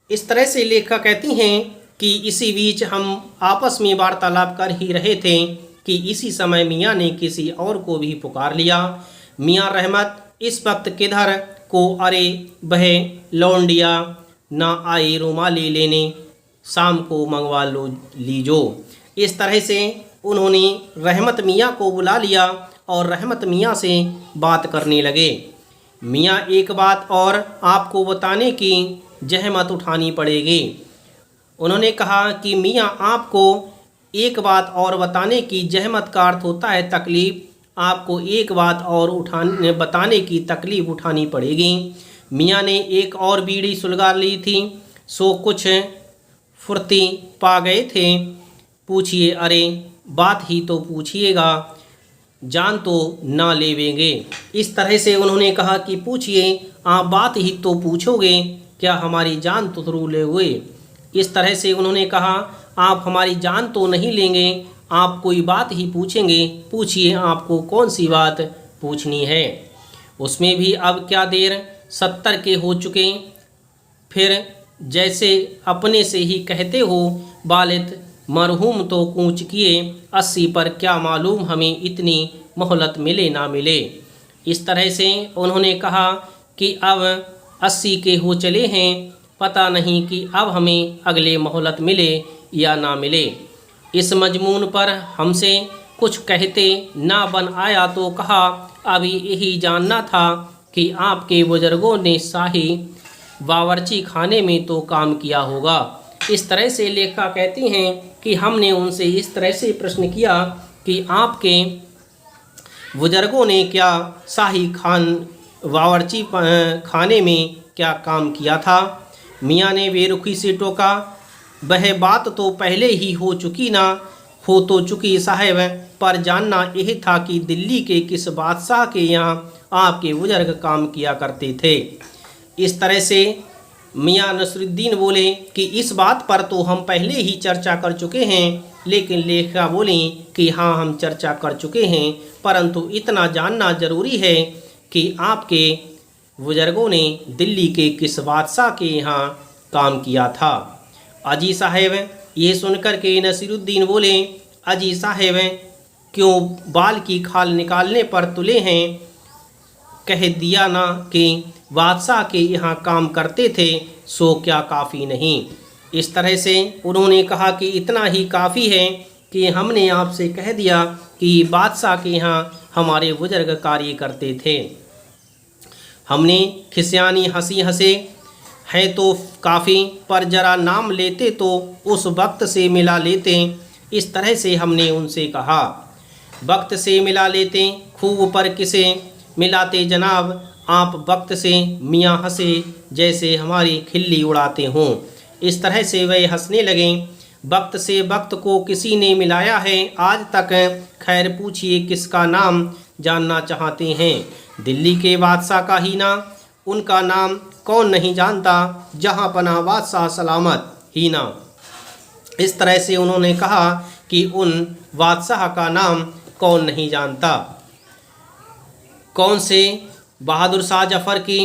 इस तरह से लेखिका कहती हैं कि इसी बीच हम आपस में वार्तालाप कर ही रहे थे कि इसी समय मियाँ ने किसी और को भी पुकार लिया। मियाँ रहमत इस वक्त किधर को, अरे वह लौंडिया ना आई रुमाली लेने, शाम को मंगवा लो लीजो। इस तरह से उन्होंने रहमत मियाँ को बुला लिया और रहमत मियाँ से बात करने लगे। मियाँ एक बात और आपको बताने की जहमत उठानी पड़ेगी। उन्होंने कहा कि मियाँ आपको एक बात और बताने की जहमत का अर्थ होता है तकलीफ़। आपको एक बात और बताने की तकलीफ़ उठानी पड़ेगी। मियाँ ने एक और बीड़ी सुलगा ली थी, सो कुछ फुर्ती पा गए थे। पूछिए, अरे बात ही तो पूछिएगा, जान तो ना लेवेंगे। इस तरह से उन्होंने कहा कि पूछिए, आप बात ही तो पूछोगे, क्या हमारी जान तो जरूर लेंगे। इस तरह से उन्होंने कहा, आप हमारी जान तो नहीं लेंगे, आप कोई बात ही पूछेंगे, पूछिए आपको कौन सी बात पूछनी है। उसमें भी अब क्या देर, 70 के हो चुके, फिर जैसे अपने से ही कहते हो, बालित मरहूम तो कूच किए, 80 पर क्या मालूम हमें इतनी मोहलत मिले ना मिले। इस तरह से उन्होंने कहा कि अब 80 के हो चले हैं, पता नहीं कि अब हमें अगले मोहलत मिले या ना मिले। इस मजमून पर हमसे कुछ कहते ना बन आया तो कहा, अभी यही जानना था कि आपके बुजुर्गों ने शाही बावर्ची खाने में तो काम किया होगा। इस तरह से लेखिका कहती हैं कि हमने उनसे इस तरह से प्रश्न किया कि आपके बुजुर्गों ने क्या शाही बावर्ची खाने में क्या काम किया था। मियाँ ने बेरुखी से टोका, वह बात तो पहले ही हो चुकी ना, हो तो चुकी साहब, पर जानना यह था कि दिल्ली के किस बादशाह के यहाँ आपके बुजुर्ग काम किया करते थे। इस तरह से मियाँ नसरुद्दीन बोले कि इस बात पर तो हम पहले ही चर्चा कर चुके हैं, लेकिन लेखिका बोली कि हाँ हम चर्चा कर चुके हैं, परंतु इतना जानना ज़रूरी है कि आपके बुजुर्गों ने दिल्ली के किस बादशाह के यहाँ काम किया था। अजी साहेब ये सुनकर के नसीरुद्दीन बोले, अजी साहेब क्यों बाल की खाल निकालने पर तुले हैं, कह दिया ना कि बादशाह के यहाँ काम करते थे, सो क्या काफ़ी नहीं। इस तरह से उन्होंने कहा कि इतना ही काफ़ी है कि हमने आपसे कह दिया कि बादशाह के यहाँ हमारे बुजुर्ग कार्य करते थे। हमने खिसियानी हंसी हंसे हैं तो काफ़ी, पर जरा नाम लेते तो उस वक्त से मिला लेते। इस तरह से हमने उनसे कहा, वक्त से मिला लेते, खूब पर किसे मिलाते जनाब, आप वक्त से। मियाँ हंसे जैसे हमारी खिल्ली उड़ाते हों। इस तरह से वे हंसने लगे। वक्त से वक्त को किसी ने मिलाया है आज तक, खैर पूछिए किसका नाम जानना चाहते हैं। दिल्ली के बादशाह का ही ना, उनका नाम कौन नहीं जानता, जहाँ पना बादशाह सलामत ही ना। इस तरह से उन्होंने कहा कि उन बादशाह का नाम कौन नहीं जानता। कौन से? बहादुर शाह जफ़र की।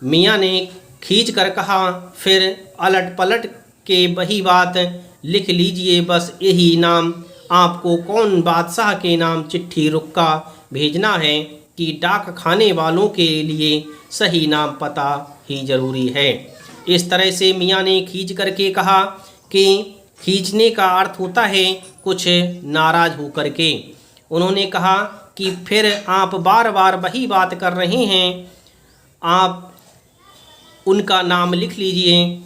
मियाँ ने खींच कर कहा, फिर अलट पलट के वही बात लिख लीजिए, बस यही नाम। आपको कौन बादशाह के नाम चिट्ठी रुक्का भेजना है कि डाक खाने वालों के लिए सही नाम पता ही ज़रूरी है। इस तरह से मियाँ ने खींच करके कहा कि खींचने का अर्थ होता है कुछ नाराज़ होकर के। उन्होंने कहा कि फिर आप बार बार वही बात कर रहे हैं, आप उनका नाम लिख लीजिए।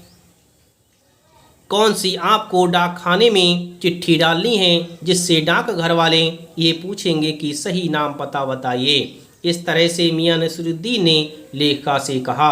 कौन सी आपको डाक खाने में चिट्ठी डालनी है जिससे डाक घर वाले ये पूछेंगे कि सही नाम पता बताइए। इस तरह से मियाँ नसरुद्दीन ने लेखिका से कहा।